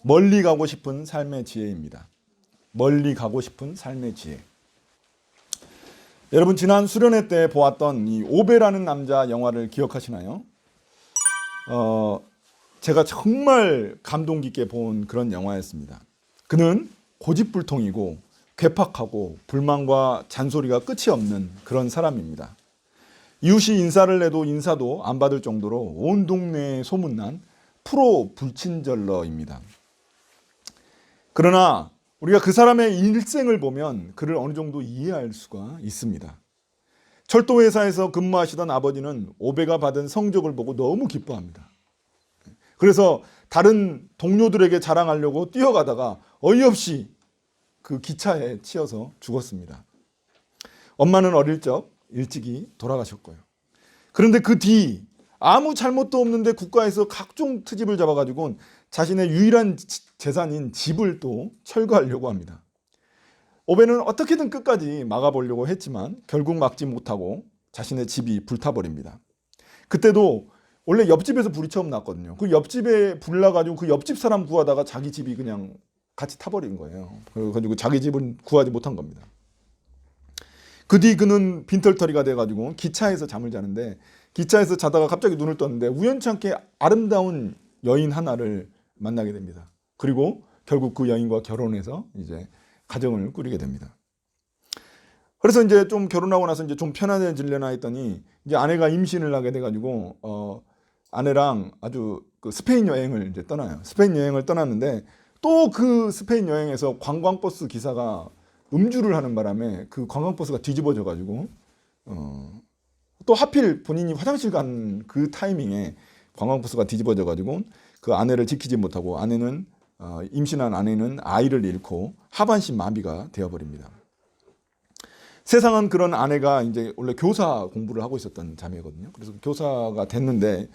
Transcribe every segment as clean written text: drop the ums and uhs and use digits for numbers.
멀리 가고 싶은 삶의 지혜입니다. 멀리 가고 싶은 삶의 지혜. 여러분 지난 수련회 때 보았던 이 오베라는 남자 영화를 기억하시나요? 제가 정말 감동 깊게 본 그런 영화였습니다. 그는 고집불통이고 괴팍하고 불만과 잔소리가 끝이 없는 그런 사람입니다. 이웃이 인사를 해도 인사도 안 받을 정도로 온 동네에 소문난 프로 불친절러입니다. 그러나 우리가 그 사람의 일생을 보면 그를 어느 정도 이해할 수가 있습니다. 철도회사에서 근무하시던 아버지는 오베가 받은 성적을 보고 너무 기뻐합니다. 그래서 다른 동료들에게 자랑하려고 뛰어가다가 어이없이 그 기차에 치여서 죽었습니다. 엄마는 어릴 적 일찍이 돌아가셨고요. 그런데 그 뒤 아무 잘못도 없는데 국가에서 각종 트집을 잡아가지고 자신의 유일한 재산인 집을 또 철거하려고 합니다. 오베는 어떻게든 끝까지 막아보려고 했지만 결국 막지 못하고 자신의 집이 불타버립니다. 그때도 원래 옆집에서 불이 처음 났거든요. 그 옆집에 불 나가지고 그 옆집 사람 구하다가 자기 집이 그냥 같이 타버린 거예요. 그래가지고 자기 집은 구하지 못한 겁니다. 그 뒤 그는 빈털터리가 돼가지고 기차에서 잠을 자는데 기차에서 자다가 갑자기 눈을 떴는데 우연찮게 아름다운 여인 하나를 만나게 됩니다. 그리고 결국 그 여인과 결혼해서 이제 가정을 꾸리게 됩니다. 그래서 이제 좀 결혼하고 나서 이제 좀 편안해지려나 했더니 이제 아내가 임신을 하게 돼가지고 아내랑 아주 그 스페인 여행을 이제 떠나요. 스페인 여행을 떠났는데 또 그 스페인 여행에서 관광버스 기사가 음주를 하는 바람에 그 관광버스가 뒤집어져 가지고 또 하필 본인이 화장실 간 그 타이밍에 관광버스가 뒤집어져 가지고 그 아내를 지키지 못하고 아내는 임신한 아내는 아이를 잃고 하반신 마비가 되어버립니다. 세상은 그런 아내가 이제 원래 교사 공부를 하고 있었던 자매거든요. 그래서 교사가 됐는데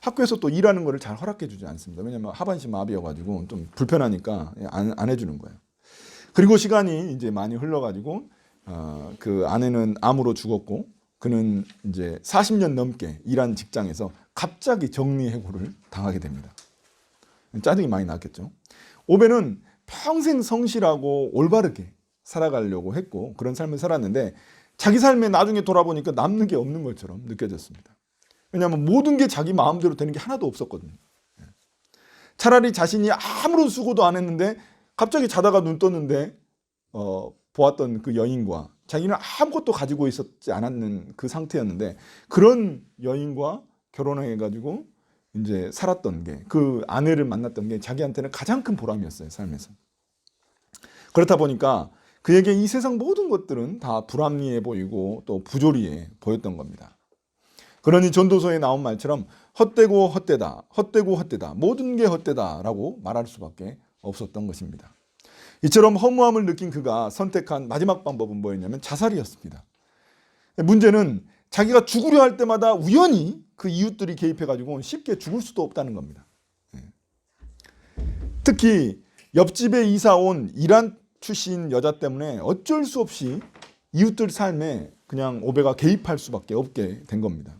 학교에서 또 일하는 거를 잘 허락해 주지 않습니다. 왜냐하면 하반신 마비여가지고 좀 불편하니까 안 해주는 거예요. 그리고 시간이 이제 많이 흘러가지고 그 아내는 암으로 죽었고 그는 이제 40년 넘게 일한 직장에서 갑자기 정리해고를 당하게 됩니다. 짜증이 많이 났겠죠. 오베는 평생 성실하고 올바르게 살아가려고 했고 그런 삶을 살았는데 자기 삶에 나중에 돌아보니까 남는 게 없는 것처럼 느껴졌습니다. 왜냐하면 모든 게 자기 마음대로 되는 게 하나도 없었거든요. 차라리 자신이 아무런 수고도 안 했는데 갑자기 자다가 눈 떴는데 보았던 그 여인과 자기는 아무것도 가지고 있었지 않았는 그 상태였는데 그런 여인과 결혼해가지고 이제 살았던 게 그 아내를 만났던 게 자기한테는 가장 큰 보람이었어요. 삶에서. 그렇다 보니까 그에게 이 세상 모든 것들은 다 불합리해 보이고 또 부조리해 보였던 겁니다. 그러니 전도서에 나온 말처럼 헛되고 헛되다, 헛되고 헛되다, 모든 게 헛되다라고 말할 수밖에 없었던 것입니다. 이처럼 허무함을 느낀 그가 선택한 마지막 방법은 뭐였냐면 자살이었습니다. 문제는 자기가 죽으려 할 때마다 우연히 그 이웃들이 개입해가지고 쉽게 죽을 수도 없다는 겁니다. 특히 옆집에 이사 온 이란 출신 여자 때문에 어쩔 수 없이 이웃들 삶에 그냥 오베가 개입할 수밖에 없게 된 겁니다.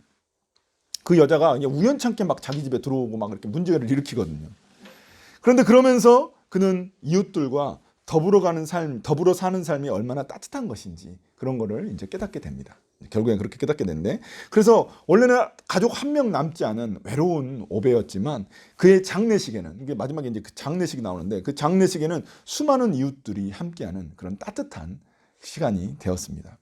그 여자가 그냥 우연찮게 막 자기 집에 들어오고 막 이렇게 문제를 일으키거든요. 그런데 그러면서 그는 이웃들과 더불어 사는 삶이 얼마나 따뜻한 것인지 그런 거를 이제 깨닫게 됩니다. 결국엔 그렇게 깨닫게 됐는데 그래서 원래는 가족 한 명 남지 않은 외로운 오베였지만 그의 장례식에는 이게 마지막에 이제 그 장례식이 나오는데 그 장례식에는 수많은 이웃들이 함께하는 그런 따뜻한 시간이 되었습니다.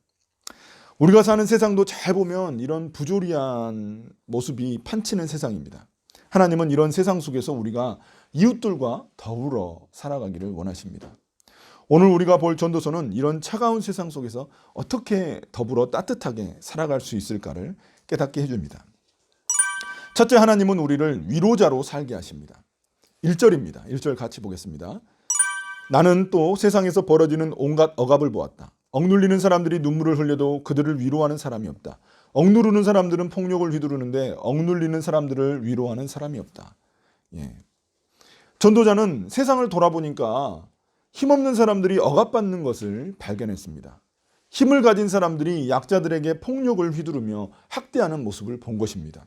우리가 사는 세상도 잘 보면 이런 부조리한 모습이 판치는 세상입니다. 하나님은 이런 세상 속에서 우리가 이웃들과 더불어 살아가기를 원하십니다. 오늘 우리가 볼 전도서는 이런 차가운 세상 속에서 어떻게 더불어 따뜻하게 살아갈 수 있을까를 깨닫게 해줍니다. 첫째, 하나님은 우리를 위로자로 살게 하십니다. 1절입니다. 1절 같이 보겠습니다. 나는 또 세상에서 벌어지는 온갖 억압을 보았다. 억눌리는 사람들이 눈물을 흘려도 그들을 위로하는 사람이 없다. 억누르는 사람들은 폭력을 휘두르는데 억눌리는 사람들을 위로하는 사람이 없다. 전도자는 세상을 돌아보니까 힘없는 사람들이 억압받는 것을 발견했습니다. 힘을 가진 사람들이 약자들에게 폭력을 휘두르며 학대하는 모습을 본 것입니다.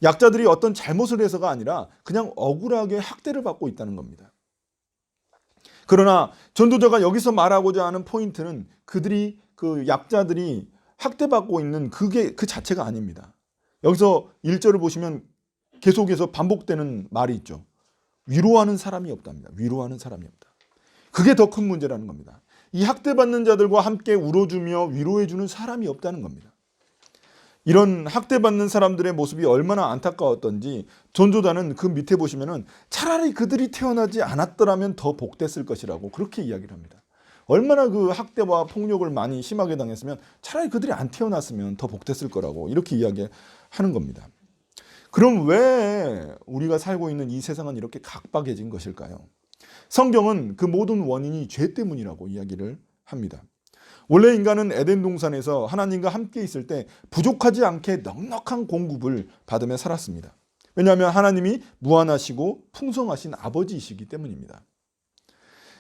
약자들이 어떤 잘못을 해서가 아니라 그냥 억울하게 학대를 받고 있다는 겁니다. 그러나 전도자가 여기서 말하고자 하는 포인트는 그들이 그 약자들이 학대받고 있는 그게 그 자체가 아닙니다. 여기서 1절을 보시면 계속해서 반복되는 말이 있죠. 위로하는 사람이 없답니다. 위로하는 사람이 없다. 그게 더 큰 문제라는 겁니다. 이 학대받는 자들과 함께 울어주며 위로해주는 사람이 없다는 겁니다. 이런 학대받는 사람들의 모습이 얼마나 안타까웠던지 전도자는 그 밑에 보시면은 차라리 그들이 태어나지 않았더라면 더 복됐을 것이라고 그렇게 이야기를 합니다. 얼마나 그 학대와 폭력을 많이 심하게 당했으면 차라리 그들이 안 태어났으면 더 복됐을 거라고 이렇게 이야기하는 겁니다. 그럼 왜 우리가 살고 있는 이 세상은 이렇게 각박해진 것일까요? 성경은 그 모든 원인이 죄 때문이라고 이야기를 합니다. 원래 인간은 에덴 동산에서 하나님과 함께 있을 때 부족하지 않게 넉넉한 공급을 받으며 살았습니다. 왜냐하면 하나님이 무한하시고 풍성하신 아버지이시기 때문입니다.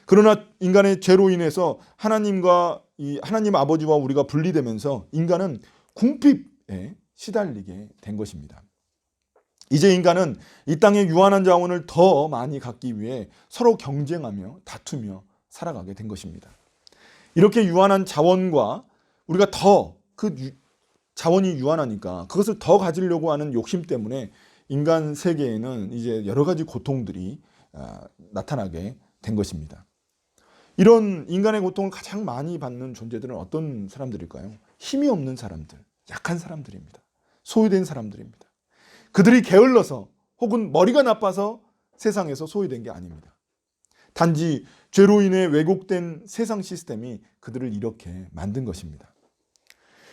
그러나 인간의 죄로 인해서 하나님 아버지와 우리가 분리되면서 인간은 궁핍에 시달리게 된 것입니다. 이제 인간은 이 땅의 유한한 자원을 더 많이 갖기 위해 서로 경쟁하며 다투며 살아가게 된 것입니다. 이렇게 유한한 자원과 우리가 더 그 자원이 유한하니까 그것을 더 가지려고 하는 욕심 때문에 인간 세계에는 이제 여러 가지 고통들이 나타나게 된 것입니다. 이런 인간의 고통을 가장 많이 받는 존재들은 어떤 사람들일까요? 힘이 없는 사람들, 약한 사람들입니다. 소외된 사람들입니다. 그들이 게을러서 혹은 머리가 나빠서 세상에서 소외된 게 아닙니다. 단지 죄로 인해 왜곡된 세상 시스템이 그들을 이렇게 만든 것입니다.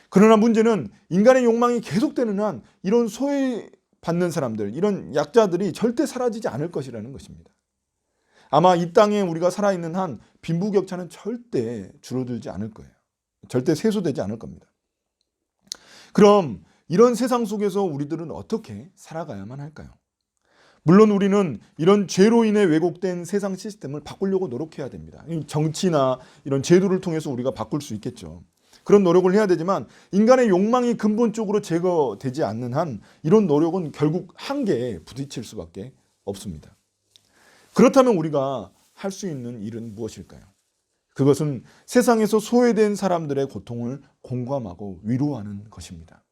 그러나 문제는 인간의 욕망이 계속되는 한 이런 소외받는 사람들, 이런 약자들이 절대 사라지지 않을 것이라는 것입니다. 아마 이 땅에 우리가 살아있는 한 빈부격차는 절대 줄어들지 않을 거예요. 절대 세소되지 않을 겁니다. 그럼 이런 세상 속에서 우리들은 어떻게 살아가야만 할까요? 물론 우리는 이런 죄로 인해 왜곡된 세상 시스템을 바꾸려고 노력해야 됩니다. 정치나 이런 제도를 통해서 우리가 바꿀 수 있겠죠. 그런 노력을 해야 되지만 인간의 욕망이 근본적으로 제거되지 않는 한 이런 노력은 결국 한계에 부딪힐 수밖에 없습니다. 그렇다면 우리가 할 수 있는 일은 무엇일까요? 그것은 세상에서 소외된 사람들의 고통을 공감하고 위로하는 것입니다.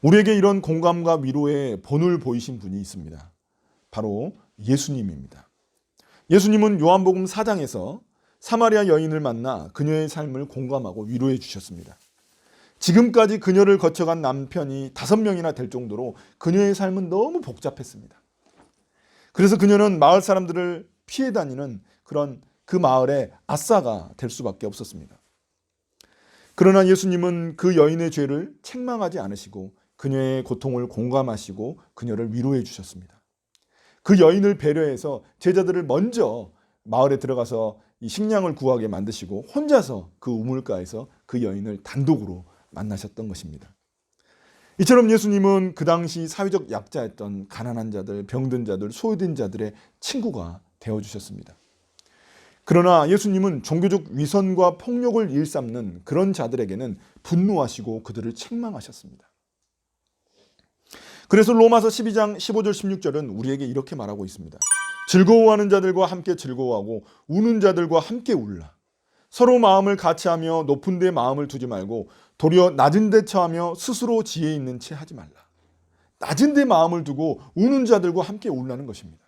우리에게 이런 공감과 위로의 본을 보이신 분이 있습니다. 바로 예수님입니다. 예수님은 요한복음 4장에서 사마리아 여인을 만나 그녀의 삶을 공감하고 위로해 주셨습니다. 지금까지 그녀를 거쳐간 남편이 5명이나 될 정도로 그녀의 삶은 너무 복잡했습니다. 그래서 그녀는 마을 사람들을 피해 다니는 그런 그 마을의 아싸가 될 수밖에 없었습니다. 그러나 예수님은 그 여인의 죄를 책망하지 않으시고 그녀의 고통을 공감하시고 그녀를 위로해 주셨습니다. 그 여인을 배려해서 제자들을 먼저 마을에 들어가서 이 식량을 구하게 만드시고 혼자서 그 우물가에서 그 여인을 단독으로 만나셨던 것입니다. 이처럼 예수님은 그 당시 사회적 약자였던 가난한 자들, 병든 자들, 소외된 자들의 친구가 되어주셨습니다. 그러나 예수님은 종교적 위선과 폭력을 일삼는 그런 자들에게는 분노하시고 그들을 책망하셨습니다. 그래서 로마서 12장 15절 16절은 우리에게 이렇게 말하고 있습니다. 즐거워하는 자들과 함께 즐거워하고 우는 자들과 함께 울라. 서로 마음을 같이하며 높은 데 마음을 두지 말고 도리어 낮은 데 처하며 스스로 지혜 있는 채 하지 말라. 낮은 데 마음을 두고 우는 자들과 함께 울라는 것입니다.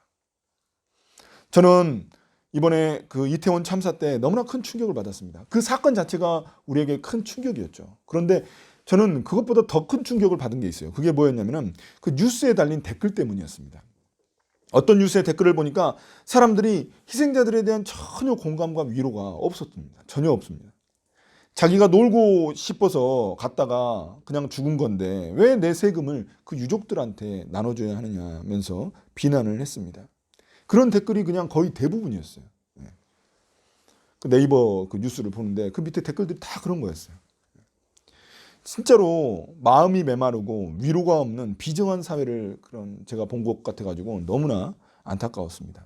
저는 이번에 그 이태원 참사 때 너무나 큰 충격을 받았습니다. 그 사건 자체가 우리에게 큰 충격이었죠. 그런데 저는 그것보다 더 큰 충격을 받은 게 있어요. 그게 뭐였냐면은 그 뉴스에 달린 댓글 때문이었습니다. 어떤 뉴스의 댓글을 보니까 사람들이 희생자들에 대한 전혀 공감과 위로가 없었습니다. 전혀 없습니다. 자기가 놀고 싶어서 갔다가 그냥 죽은 건데 왜 내 세금을 그 유족들한테 나눠줘야 하느냐면서 비난을 했습니다. 그런 댓글이 그냥 거의 대부분이었어요. 그 네이버 그 뉴스를 보는데 그 밑에 댓글들이 다 그런 거였어요. 진짜로 마음이 메마르고 위로가 없는 비정한 사회를 제가 본 것 같아가지고 너무나 안타까웠습니다.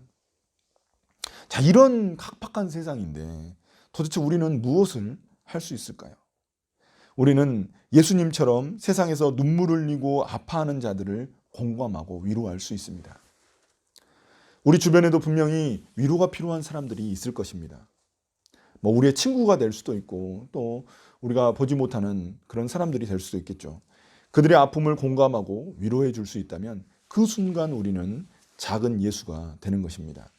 자, 이런 각박한 세상인데 도대체 우리는 무엇을 할 수 있을까요? 우리는 예수님처럼 세상에서 눈물 흘리고 아파하는 자들을 공감하고 위로할 수 있습니다. 우리 주변에도 분명히 위로가 필요한 사람들이 있을 것입니다. 우리의 친구가 될 수도 있고 또 우리가 보지 못하는 그런 사람들이 될 수도 있겠죠. 그들의 아픔을 공감하고 위로해 줄 수 있다면 그 순간 우리는 작은 예수가 되는 것입니다.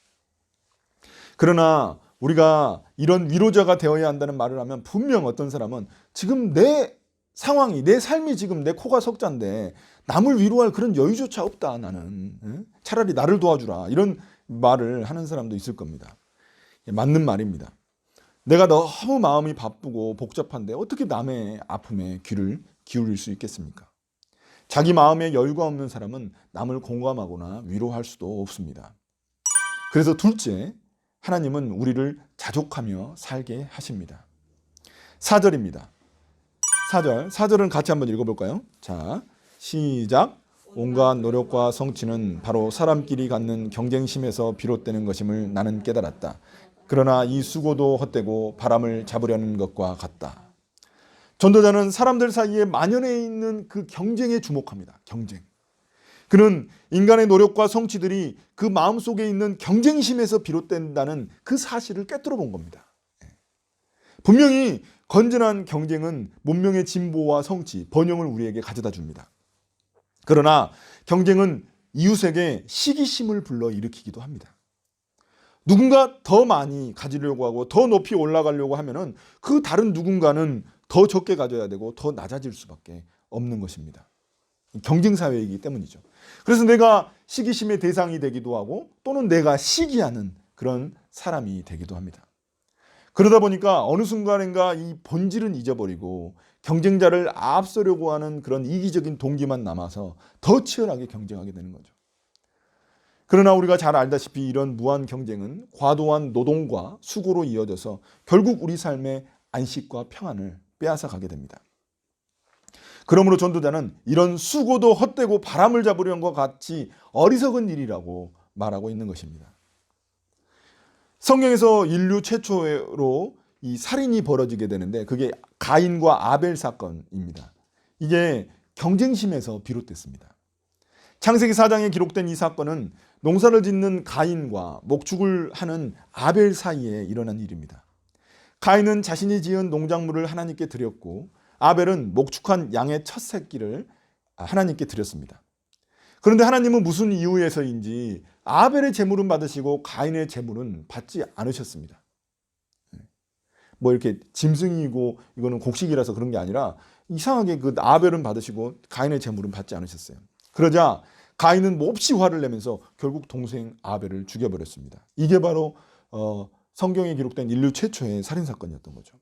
그러나 우리가 이런 위로자가 되어야 한다는 말을 하면 분명 어떤 사람은 지금 내 상황이, 내 삶이 지금 내 코가 석잔데 남을 위로할 그런 여유조차 없다 나는. 차라리 나를 도와주라. 이런 말을 하는 사람도 있을 겁니다. 맞는 말입니다. 내가 너무 마음이 바쁘고 복잡한데 어떻게 남의 아픔에 귀를 기울일 수 있겠습니까? 자기 마음에 여유가 없는 사람은 남을 공감하거나 위로할 수도 없습니다. 그래서 둘째, 하나님은 우리를 자족하며 살게 하십니다. 4절입니다. 4절은 같이 한번 읽어볼까요? 자, 시작. 온갖 노력과 성취는 바로 사람끼리 갖는 경쟁심에서 비롯되는 것임을 나는 깨달았다. 그러나 이 수고도 헛되고 바람을 잡으려는 것과 같다. 전도자는 사람들 사이에 만연해 있는 그 경쟁에 주목합니다. 경쟁. 그는 인간의 노력과 성취들이 그 마음속에 있는 경쟁심에서 비롯된다는 그 사실을 꿰뚫어 본 겁니다. 분명히 건전한 경쟁은 문명의 진보와 성취, 번영을 우리에게 가져다 줍니다. 그러나 경쟁은 이웃에게 시기심을 불러일으키기도 합니다. 누군가 더 많이 가지려고 하고 더 높이 올라가려고 하면은 그 다른 누군가는 더 적게 가져야 되고 더 낮아질 수밖에 없는 것입니다. 경쟁 사회이기 때문이죠. 그래서 내가 시기심의 대상이 되기도 하고 또는 내가 시기하는 그런 사람이 되기도 합니다. 그러다 보니까 어느 순간인가 이 본질은 잊어버리고 경쟁자를 앞서려고 하는 그런 이기적인 동기만 남아서 더 치열하게 경쟁하게 되는 거죠. 그러나 우리가 잘 알다시피 이런 무한 경쟁은 과도한 노동과 수고로 이어져서 결국 우리 삶의 안식과 평안을 빼앗아 가게 됩니다. 그러므로 전도자는 이런 수고도 헛되고 바람을 잡으려는 것 같이 어리석은 일이라고 말하고 있는 것입니다. 성경에서 인류 최초로 이 살인이 벌어지게 되는데 그게 가인과 아벨 사건입니다. 이게 경쟁심에서 비롯됐습니다. 창세기 4장에 기록된 이 사건은 농사를 짓는 가인과 목축을 하는 아벨 사이에 일어난 일입니다. 가인은 자신이 지은 농작물을 하나님께 드렸고 아벨은 목축한 양의 첫 새끼를 하나님께 드렸습니다. 그런데 하나님은 무슨 이유에서인지 아벨의 제물은 받으시고 가인의 제물은 받지 않으셨습니다. 이렇게 짐승이고 이거는 곡식이라서 그런 게 아니라 이상하게 그 아벨은 받으시고 가인의 제물은 받지 않으셨어요. 그러자 가인은 몹시 화를 내면서 결국 동생 아벨을 죽여버렸습니다. 이게 바로 성경에 기록된 인류 최초의 살인사건이었던 거죠.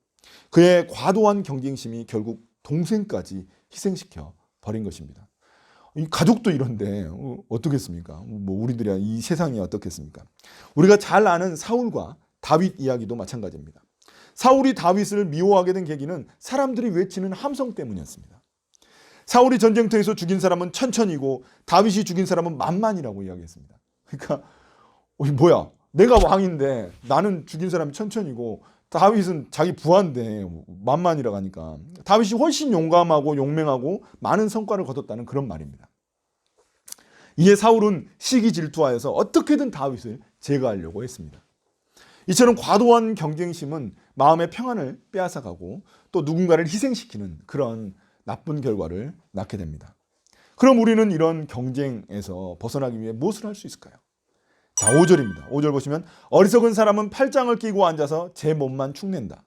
그의 과도한 경쟁심이 결국 동생까지 희생시켜 버린 것입니다. 이 가족도 이런데 어떻겠습니까? 우리들이 이 세상이 어떻겠습니까? 우리가 잘 아는 사울과 다윗 이야기도 마찬가지입니다. 사울이 다윗을 미워하게 된 계기는 사람들이 외치는 함성 때문이었습니다. 사울이 전쟁터에서 죽인 사람은 천천이고 다윗이 죽인 사람은 만만이라고 이야기했습니다. 그러니까 뭐야? 내가 왕인데 나는 죽인 사람이 천천이고 다윗은 자기 부하인데 만만이라고 하니까 다윗이 훨씬 용감하고 용맹하고 많은 성과를 거뒀다는 그런 말입니다. 이에 사울은 시기 질투하여서 어떻게든 다윗을 제거하려고 했습니다. 이처럼 과도한 경쟁심은 마음의 평안을 빼앗아가고 또 누군가를 희생시키는 그런 나쁜 결과를 낳게 됩니다. 그럼 우리는 이런 경쟁에서 벗어나기 위해 무엇을 할 수 있을까요? 자, 5절입니다. 5절 보시면 어리석은 사람은 팔짱을 끼고 앉아서 제 몸만 축낸다.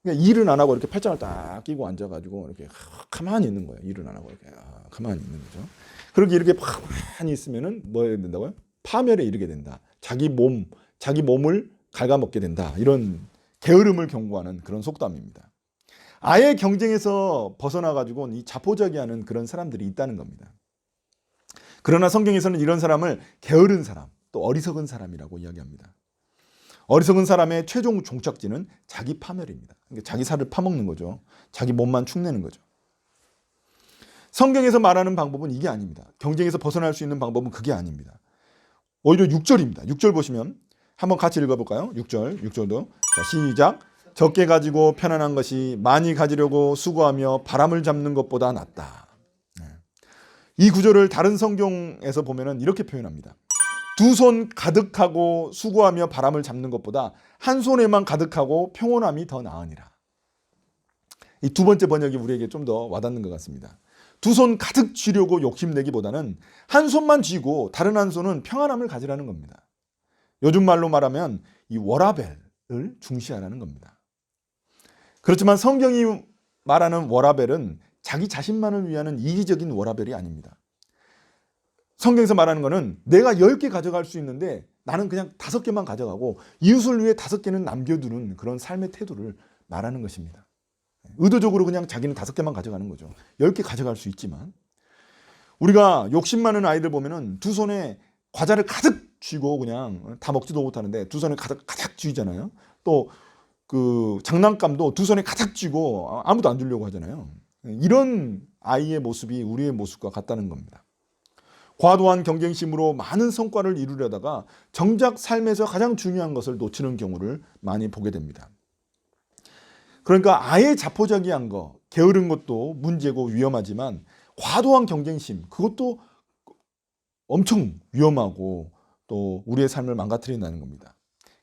그러니까 일은 안 하고 이렇게 팔짱을 딱 끼고 앉아가지고 이렇게 가만히 있는 거예요. 일은 안 하고 이렇게 가만히 있는 거죠. 그렇게 이렇게 가만히 있으면은 뭐 해야 된다고요? 파멸에 이르게 된다. 자기 몸을 갉아먹게 된다. 이런 게으름을 경고하는 그런 속담입니다. 아예 경쟁에서 벗어나가지고 이 자포자기하는 그런 사람들이 있다는 겁니다. 그러나 성경에서는 이런 사람을 게으른 사람, 또 어리석은 사람이라고 이야기합니다. 어리석은 사람의 최종 종착지는 자기 파멸입니다. 그러니까 자기 살을 파먹는 거죠. 자기 몸만 축내는 거죠. 성경에서 말하는 방법은 이게 아닙니다. 경쟁에서 벗어날 수 있는 방법은 그게 아닙니다. 오히려 6절입니다. 6절 보시면 한번 같이 읽어볼까요? 6절도. 자, 시작. 적게 가지고 편안한 것이 많이 가지려고 수고하며 바람을 잡는 것보다 낫다. 이 구절을 다른 성경에서 보면은 이렇게 표현합니다. 두 손 가득하고 수고하며 바람을 잡는 것보다 한 손에만 가득하고 평온함이 더 나으니라. 이 두 번째 번역이 우리에게 좀 더 와닿는 것 같습니다. 두 손 가득 쥐려고 욕심내기보다는 한 손만 쥐고 다른 한 손은 평안함을 가지라는 겁니다. 요즘 말로 말하면 이 워라벨을 중시하라는 겁니다. 그렇지만 성경이 말하는 워라벨은 자기 자신만을 위하는 이기적인 워라벨이 아닙니다. 성경에서 말하는 것은 내가 10개 가져갈 수 있는데 나는 그냥 5개만 가져가고 이웃을 위해 5개는 남겨두는 그런 삶의 태도를 말하는 것입니다. 의도적으로 그냥 자기는 5개만 가져가는 거죠. 10개 가져갈 수 있지만 우리가 욕심 많은 아이들 보면은 두 손에 과자를 가득 쥐고 그냥 다 먹지도 못하는데 두 손에 가득 쥐잖아요. 또 그 장난감도 두 손에 가득 쥐고 아무도 안 주려고 하잖아요. 이런 아이의 모습이 우리의 모습과 같다는 겁니다. 과도한 경쟁심으로 많은 성과를 이루려다가 정작 삶에서 가장 중요한 것을 놓치는 경우를 많이 보게 됩니다. 그러니까 아예 자포자기한 거, 게으른 것도 문제고 위험하지만 과도한 경쟁심, 그것도 엄청 위험하고 또 우리의 삶을 망가뜨린다는 겁니다.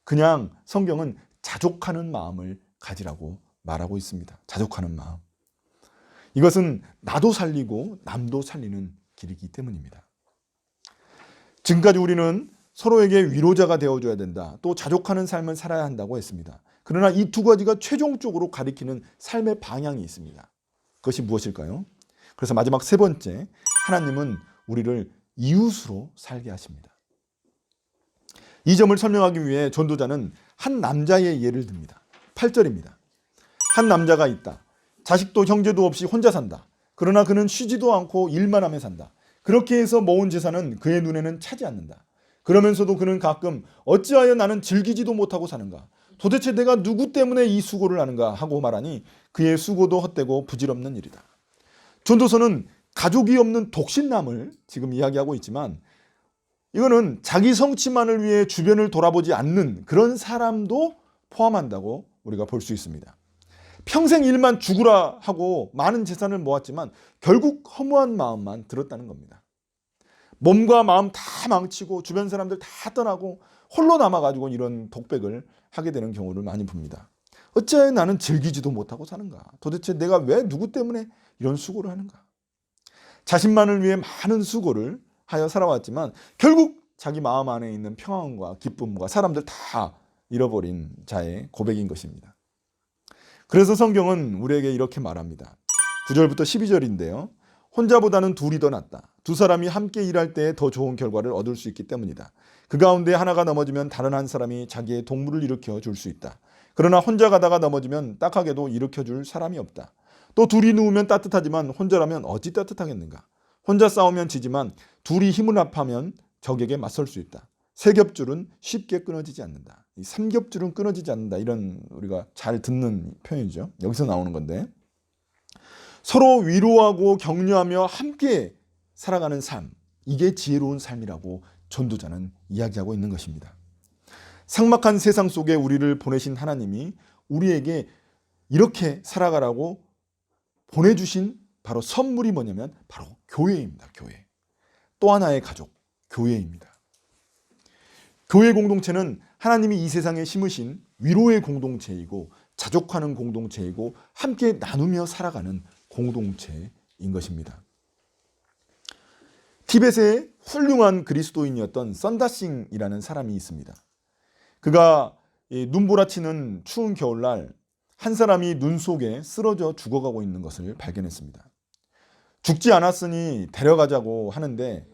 그냥 성경은 자족하는 마음을 가지라고 말하고 있습니다. 자족하는 마음. 이것은 나도 살리고 남도 살리는 길이기 때문입니다. 지금까지 우리는 서로에게 위로자가 되어줘야 된다. 또 자족하는 삶을 살아야 한다고 했습니다. 그러나 이 두 가지가 최종적으로 가리키는 삶의 방향이 있습니다. 그것이 무엇일까요? 그래서 마지막 세 번째, 하나님은 우리를 이웃으로 살게 하십니다. 이 점을 설명하기 위해 전도자는 한 남자의 예를 듭니다. 8절입니다. 한 남자가 있다. 자식도 형제도 없이 혼자 산다. 그러나 그는 쉬지도 않고 일만 하며 산다. 그렇게 해서 모은 재산은 그의 눈에는 차지 않는다. 그러면서도 그는 가끔 어찌하여 나는 즐기지도 못하고 사는가? 도대체 내가 누구 때문에 이 수고를 하는가? 하고 말하니 그의 수고도 헛되고 부질없는 일이다. 전도서는 가족이 없는 독신남을 지금 이야기하고 있지만 이거는 자기 성취만을 위해 주변을 돌아보지 않는 그런 사람도 포함한다고 우리가 볼 수 있습니다. 평생 일만 죽으라 하고 많은 재산을 모았지만 결국 허무한 마음만 들었다는 겁니다. 몸과 마음 다 망치고 주변 사람들 다 떠나고 홀로 남아가지고 이런 독백을 하게 되는 경우를 많이 봅니다. 어찌하여 나는 즐기지도 못하고 사는가? 도대체 내가 왜 누구 때문에 이런 수고를 하는가? 자신만을 위해 많은 수고를 하여 살아왔지만 결국 자기 마음 안에 있는 평안과 기쁨과 사람들 다 잃어버린 자의 고백인 것입니다. 그래서 성경은 우리에게 이렇게 말합니다. 9절부터 12절인데요. 혼자보다는 둘이 더 낫다. 두 사람이 함께 일할 때 더 좋은 결과를 얻을 수 있기 때문이다. 그 가운데 하나가 넘어지면 다른 한 사람이 자기의 동물을 일으켜 줄 수 있다. 그러나 혼자 가다가 넘어지면 딱하게도 일으켜 줄 사람이 없다. 또 둘이 누우면 따뜻하지만 혼자라면 어찌 따뜻하겠는가? 혼자 싸우면 지지만 둘이 힘을 합하면 적에게 맞설 수 있다. 세 겹줄은 쉽게 끊어지지 않는다. 이 삼겹줄은 끊어지지 않는다. 이런 우리가 잘 듣는 표현이죠. 여기서 나오는 건데 서로 위로하고 격려하며 함께 살아가는 삶, 이게 지혜로운 삶이라고 전도자는 이야기하고 있는 것입니다. 삭막한 세상 속에 우리를 보내신 하나님이 우리에게 이렇게 살아가라고 보내주신 바로 선물이 뭐냐면 바로 교회입니다. 교회. 또 하나의 가족, 교회입니다. 교회 공동체는 하나님이 이 세상에 심으신 위로의 공동체이고 자족하는 공동체이고 함께 나누며 살아가는 공동체인 것입니다. 티벳의 훌륭한 그리스도인이었던 썬다싱이라는 사람이 있습니다. 그가 눈보라치는 추운 겨울날 한 사람이 눈 속에 쓰러져 죽어가고 있는 것을 발견했습니다. 죽지 않았으니 데려가자고 하는데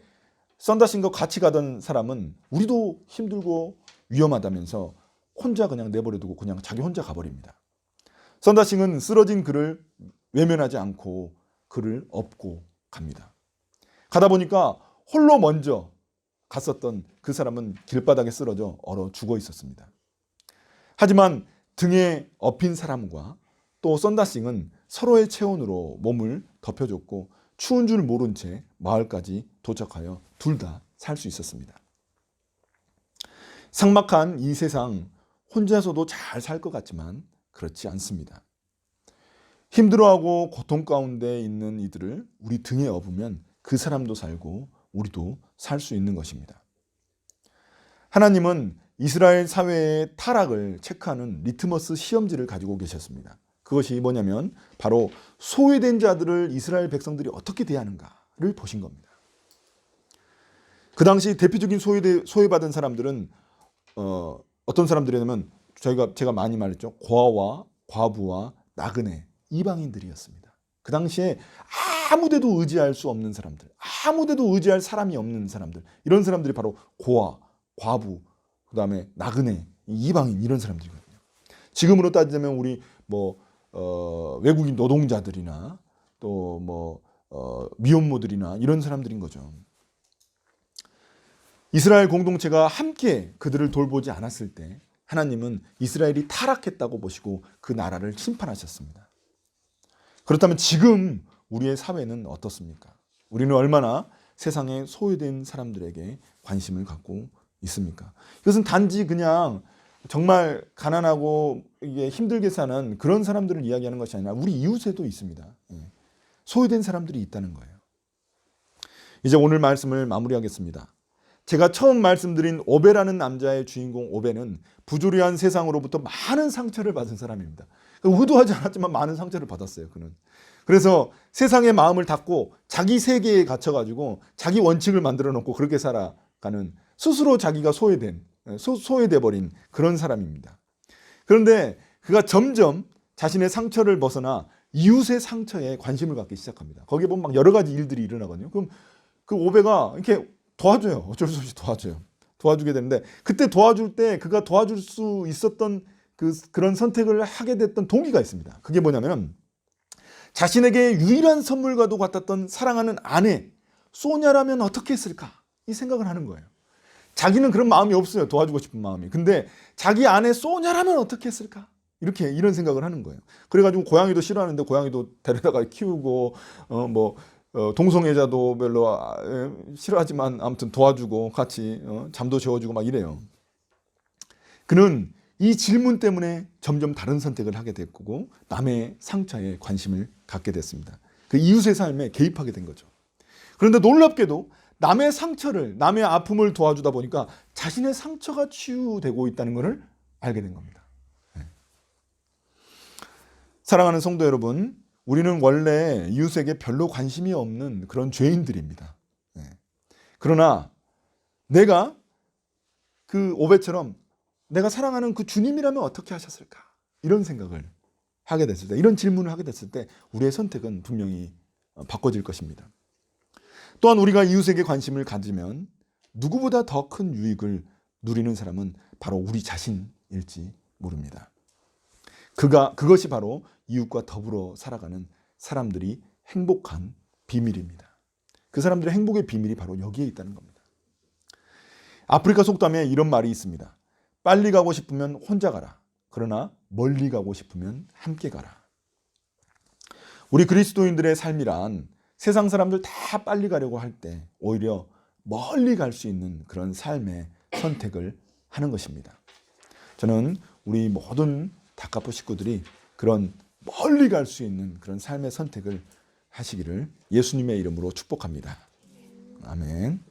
썬다싱과 같이 가던 사람은 우리도 힘들고 위험하다면서 혼자 그냥 내버려두고 그냥 자기 혼자 가버립니다. 썬다싱은 쓰러진 그를 외면하지 않고 그를 업고 갑니다. 가다 보니까 홀로 먼저 갔었던 그 사람은 길바닥에 쓰러져 얼어 죽어 있었습니다. 하지만 등에 업힌 사람과 또 썬다싱은 서로의 체온으로 몸을 덮여줬고 추운 줄 모른 채 마을까지 도착하여 둘 다 살 수 있었습니다. 삭막한 이 세상 혼자서도 잘 살 것 같지만 그렇지 않습니다. 힘들어하고 고통 가운데 있는 이들을 우리 등에 업으면 그 사람도 살고 우리도 살 수 있는 것입니다. 하나님은 이스라엘 사회의 타락을 체크하는 리트머스 시험지를 가지고 계셨습니다. 그것이 뭐냐면 바로 소외된 자들을 이스라엘 백성들이 어떻게 대하는가를 보신 겁니다. 그 당시 대표적인 소외받은 사람들은 어떤 사람들이냐면 제가 많이 말했죠. 고아와 과부와 나그네, 이방인들이었습니다. 그 당시에 아무데도 의지할 수 없는 사람들, 아무데도 의지할 사람이 없는 사람들, 이런 사람들이 바로 고아, 과부, 그 다음에 나그네, 이방인 이런 사람들이거든요. 지금으로 따지자면 우리 외국인 노동자들이나 또 미혼모들이나 이런 사람들인 거죠. 이스라엘 공동체가 함께 그들을 돌보지 않았을 때 하나님은 이스라엘이 타락했다고 보시고 그 나라를 심판하셨습니다. 그렇다면 지금 우리의 사회는 어떻습니까? 우리는 얼마나 세상에 소외된 사람들에게 관심을 갖고 있습니까? 이것은 단지 그냥 정말 가난하고 이게 힘들게 사는 그런 사람들을 이야기하는 것이 아니라 우리 이웃에도 있습니다. 소외된 사람들이 있다는 거예요. 이제 오늘 말씀을 마무리하겠습니다. 제가 처음 말씀드린 오베라는 남자의 주인공 오베는 부조리한 세상으로부터 많은 상처를 받은 사람입니다. 의도하지 않았지만 많은 상처를 받았어요. 그는. 그래서 세상의 마음을 닫고 자기 세계에 갇혀가지고 자기 원칙을 만들어 놓고 그렇게 살아가는 스스로 자기가 소외돼 버린 그런 사람입니다. 그런데 그가 점점 자신의 상처를 벗어나 이웃의 상처에 관심을 갖기 시작합니다. 거기에 보면 막 여러 가지 일들이 일어나거든요. 그럼 그 오베가 이렇게 도와줘요. 어쩔 수 없이 도와줘요. 도와주게 되는데 그때 도와줄 때 그가 도와줄 수 있었던 그런 선택을 하게 됐던 동기가 있습니다. 그게 뭐냐면 자신에게 유일한 선물과도 같았던 사랑하는 아내 소냐라면 어떻게 했을까? 이 생각을 하는 거예요. 자기는 그런 마음이 없어요. 도와주고 싶은 마음이. 근데 자기 아내 소냐라면 어떻게 했을까? 이런 생각을 하는 거예요. 그래가지고 고양이도 싫어하는데 고양이도 데려다가 키우고 동성애자도 별로 싫어하지만 아무튼 도와주고 같이 잠도 재워주고 막 이래요. 그는 이 질문 때문에 점점 다른 선택을 하게 됐고 남의 상처에 관심을 갖게 됐습니다. 그 이웃의 삶에 개입하게 된 거죠. 그런데 놀랍게도 남의 상처를, 남의 아픔을 도와주다 보니까 자신의 상처가 치유되고 있다는 것을 알게 된 겁니다. 사랑하는 성도 여러분, 우리는 원래 이웃에게 별로 관심이 없는 그런 죄인들입니다. 그러나 내가 그 오베처럼 내가 사랑하는 그 주님이라면 어떻게 하셨을까? 이런 생각을 하게 됐을 때, 이런 질문을 하게 됐을 때 우리의 선택은 분명히 바꿔질 것입니다. 또한 우리가 이웃에게 관심을 가지면 누구보다 더 큰 유익을 누리는 사람은 바로 우리 자신일지 모릅니다. 그것이 바로 이웃과 더불어 살아가는 사람들이 행복한 비밀입니다. 그 사람들의 행복의 비밀이 바로 여기에 있다는 겁니다. 아프리카 속담에 이런 말이 있습니다. 빨리 가고 싶으면 혼자 가라. 그러나 멀리 가고 싶으면 함께 가라. 우리 그리스도인들의 삶이란 세상 사람들 다 빨리 가려고 할 때 오히려 멀리 갈 수 있는 그런 삶의 선택을 하는 것입니다. 저는 우리 모든 다카포 식구들이 그런 멀리 갈 수 있는 그런 삶의 선택을 하시기를 예수님의 이름으로 축복합니다. 아멘.